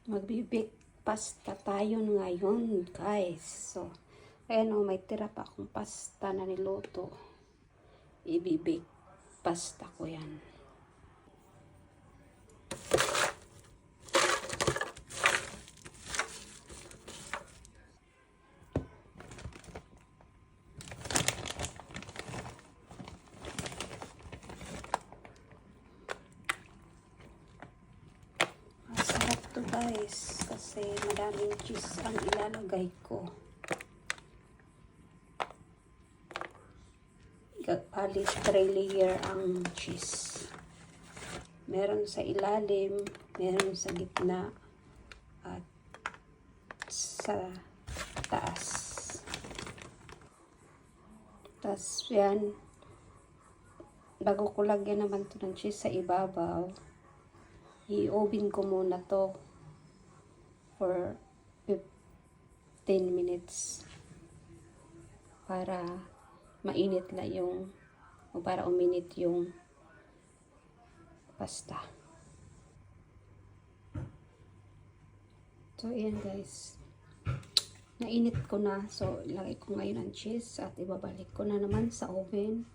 Magbibig pasta tayo ngayon, guys. So, ayan o, may tira pa akong pasta na niluto. Ibibig pasta ko yan. Masarap to, guys, kasi madaming cheese ang ilalagay ko. Alis 3 layer ang cheese. Meron sa ilalim, meron sa gitna, at sa taas. Tapos yan, bago ko lagyan naman to ng cheese sa ibabaw, i-oven ko muna to for 15 minutes para mainit na yung, o para uminit yung pasta. So, ayan guys. Nainit ko na. So, ilagay ko ngayon ang cheese at ibabalik ko na naman sa oven.